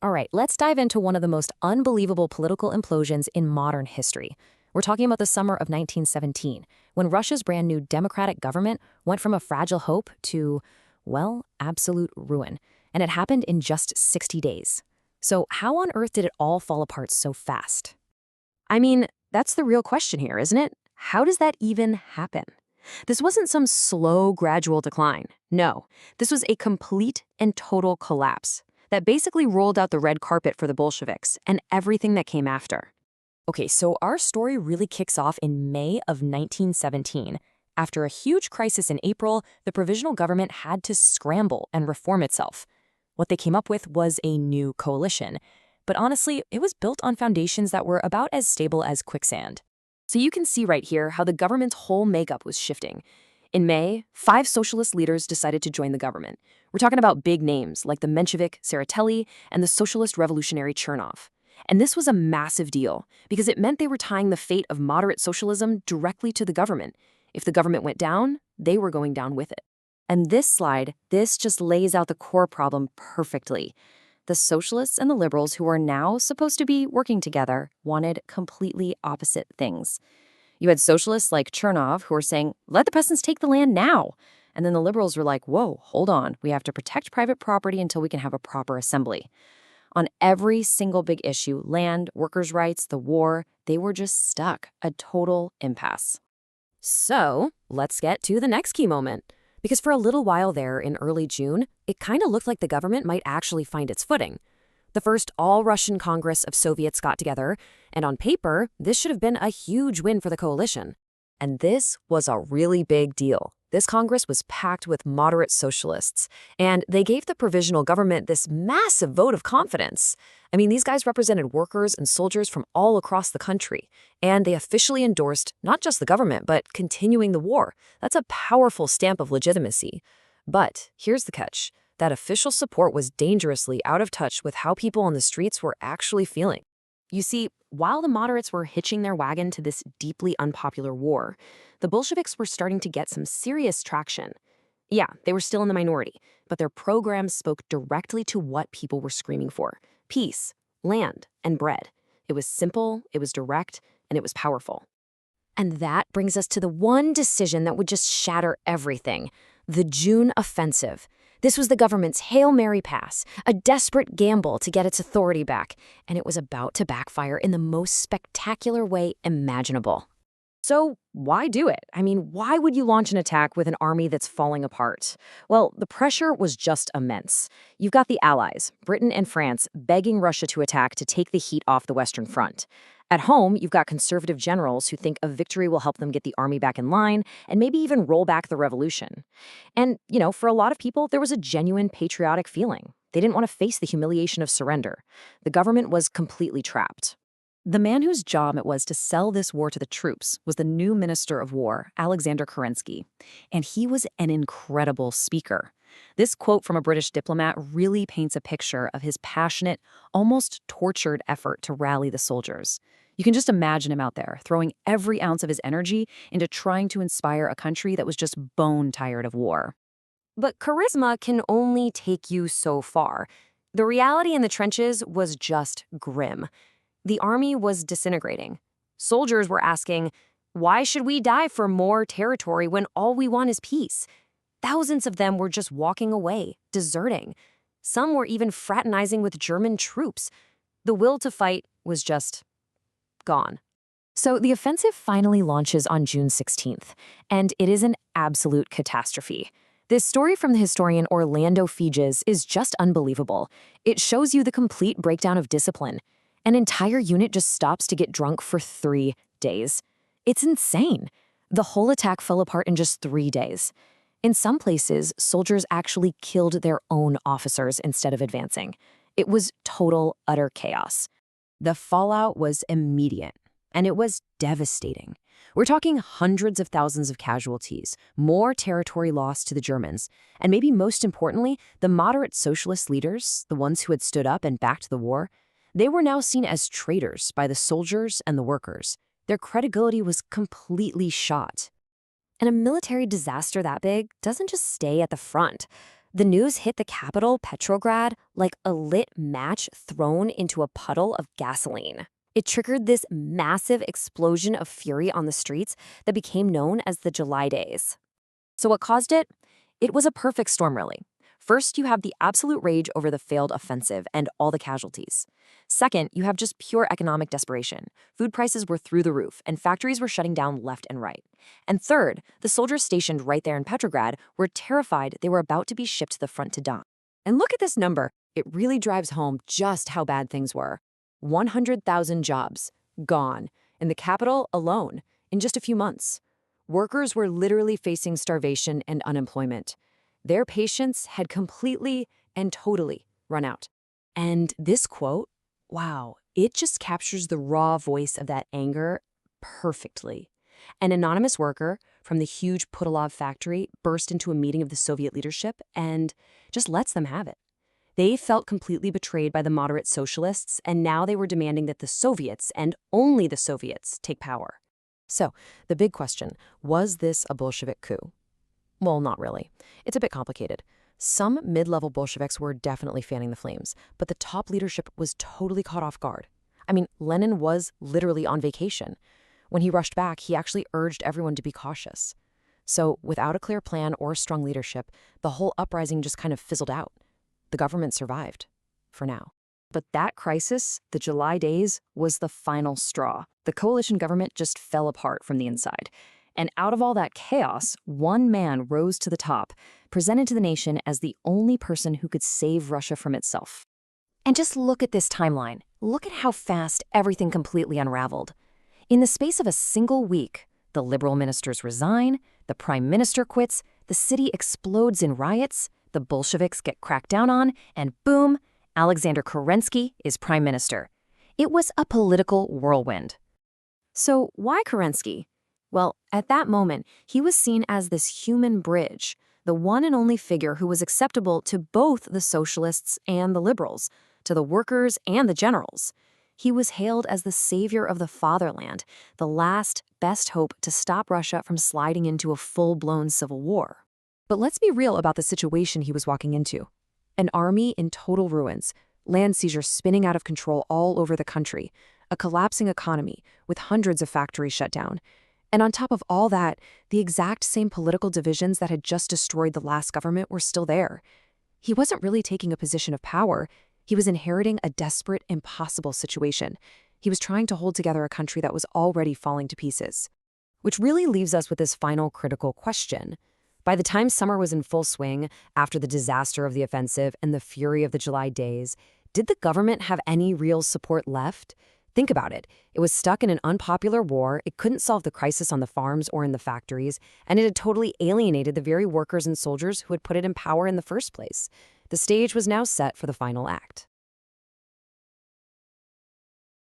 All right, let's dive into one of the most unbelievable political implosions in modern history. We're talking about the summer of 1917, when Russia's brand new democratic government went from a fragile hope to, well, absolute ruin. And it happened in just 60 days. So, how on earth did it all fall apart so fast? I mean, that's the real question here, isn't it? How does that even happen? This wasn't some slow, gradual decline. No, this was a complete and total collapse that basically rolled out the red carpet for the Bolsheviks and everything that came after. Okay, so our story really kicks off in May of 1917. After a huge crisis in April, the provisional government had to scramble and reform itself. What they came up with was a new coalition. But honestly, it was built on foundations that were about as stable as quicksand. So you can see right here how the government's whole makeup was shifting. In May, 5 socialist leaders decided to join the government. We're talking about big names like the Menshevik Tsereteli and the socialist revolutionary Chernov. And this was a massive deal because it meant they were tying the fate of moderate socialism directly to the government. If the government went down, they were going down with it. And this just lays out the core problem perfectly. The socialists and the liberals, who are now supposed to be working together, wanted completely opposite things. You had socialists like Chernov who were saying, let the peasants take the land now. And then the liberals were like, whoa, hold on. We have to protect private property until we can have a proper assembly. On every single big issue, land, workers' rights, the war, they were just stuck. A total impasse. So let's get to the next key moment. Because for a little while there in early June, it kind of looked like the government might actually find its footing. The first all-Russian Congress of Soviets got together, and on paper, this should have been a huge win for the coalition. And this was a really big deal. This Congress was packed with moderate socialists, and they gave the provisional government this massive vote of confidence. I mean, these guys represented workers and soldiers from all across the country, and they officially endorsed not just the government, but continuing the war. That's a powerful stamp of legitimacy. But here's the catch. That official support was dangerously out of touch with how people on the streets were actually feeling. You see, while the moderates were hitching their wagon to this deeply unpopular war, the Bolsheviks were starting to get some serious traction. Yeah, they were still in the minority, but their programs spoke directly to what people were screaming for: peace, land, and bread. It was simple, it was direct, and it was powerful. And that brings us to the one decision that would just shatter everything: the June offensive. This was the government's Hail Mary pass, a desperate gamble to get its authority back, and it was about to backfire in the most spectacular way imaginable. So why do it? I mean, why would you launch an attack with an army that's falling apart? Well, the pressure was just immense. You've got the Allies, Britain and France, begging Russia to attack to take the heat off the Western Front. At home, you've got conservative generals who think a victory will help them get the army back in line and maybe even roll back the revolution. And, for a lot of people, there was a genuine patriotic feeling. They didn't want to face the humiliation of surrender. The government was completely trapped. The man whose job it was to sell this war to the troops was the new Minister of War, Alexander Kerensky. And he was an incredible speaker. This quote from a British diplomat really paints a picture of his passionate, almost tortured effort to rally the soldiers. You can just imagine him out there, throwing every ounce of his energy into trying to inspire a country that was just bone tired of war. But charisma can only take you so far. The reality in the trenches was just grim. The army was disintegrating. Soldiers were asking, why should we die for more territory when all we want is peace? Thousands of them were just walking away, deserting. Some were even fraternizing with German troops. The will to fight was just gone. So the offensive finally launches on June 16th, and it is an absolute catastrophe. This story from the historian Orlando Figes is just unbelievable. It shows you the complete breakdown of discipline. An entire unit just stops to get drunk for 3 days. It's insane. The whole attack fell apart in just 3 days. In some places, soldiers actually killed their own officers instead of advancing. It was total, utter chaos. The fallout was immediate, and it was devastating. We're talking hundreds of thousands of casualties, more territory lost to the Germans, and maybe most importantly, the moderate socialist leaders, the ones who had stood up and backed the war, they were now seen as traitors by the soldiers and the workers. Their credibility was completely shot. And a military disaster that big doesn't just stay at the front. The news hit the capital, Petrograd, like a lit match thrown into a puddle of gasoline. It triggered this massive explosion of fury on the streets that became known as the July Days. So what caused it? It was a perfect storm, really. First, you have the absolute rage over the failed offensive and all the casualties. Second, you have just pure economic desperation. Food prices were through the roof, and factories were shutting down left and right. And third, the soldiers stationed right there in Petrograd were terrified they were about to be shipped to the front to die. And look at this number. It really drives home just how bad things were. 100,000 jobs gone in the capital alone in just a few months. Workers were literally facing starvation and unemployment. Their patience had completely and totally run out. And this quote, wow, it just captures the raw voice of that anger perfectly. An anonymous worker from the huge Putilov factory burst into a meeting of the Soviet leadership and just lets them have it. They felt completely betrayed by the moderate socialists, and now they were demanding that the Soviets, and only the Soviets, take power. So, the big question, was this a Bolshevik coup? Well, not really. It's a bit complicated. Some mid-level Bolsheviks were definitely fanning the flames, but the top leadership was totally caught off guard. I mean, Lenin was literally on vacation. When he rushed back, he actually urged everyone to be cautious. So, without a clear plan or strong leadership, the whole uprising just kind of fizzled out. The government survived, for now. But that crisis, the July Days, was the final straw. The coalition government just fell apart from the inside. And out of all that chaos, one man rose to the top, presented to the nation as the only person who could save Russia from itself. And just look at this timeline. Look at how fast everything completely unraveled. In the space of a single week, the liberal ministers resign, the prime minister quits, the city explodes in riots, the Bolsheviks get cracked down on, and boom, Alexander Kerensky is prime minister. It was a political whirlwind. So why Kerensky? Well, at that moment, he was seen as this human bridge, the one and only figure who was acceptable to both the socialists and the liberals, to the workers and the generals. He was hailed as the savior of the fatherland, the last, best hope to stop Russia from sliding into a full-blown civil war. But let's be real about the situation he was walking into. An army in total ruins, land seizures spinning out of control all over the country, a collapsing economy with hundreds of factories shut down. And on top of all that, the exact same political divisions that had just destroyed the last government were still there. He wasn't really taking a position of power. He was inheriting a desperate, impossible situation. He was trying to hold together a country that was already falling to pieces. Which really leaves us with this final critical question. By the time summer was in full swing, after the disaster of the offensive and the fury of the July Days, did the government have any real support left? Think about it. It was stuck in an unpopular war, it couldn't solve the crisis on the farms or in the factories, and it had totally alienated the very workers and soldiers who had put it in power in the first place. The stage was now set for the final act.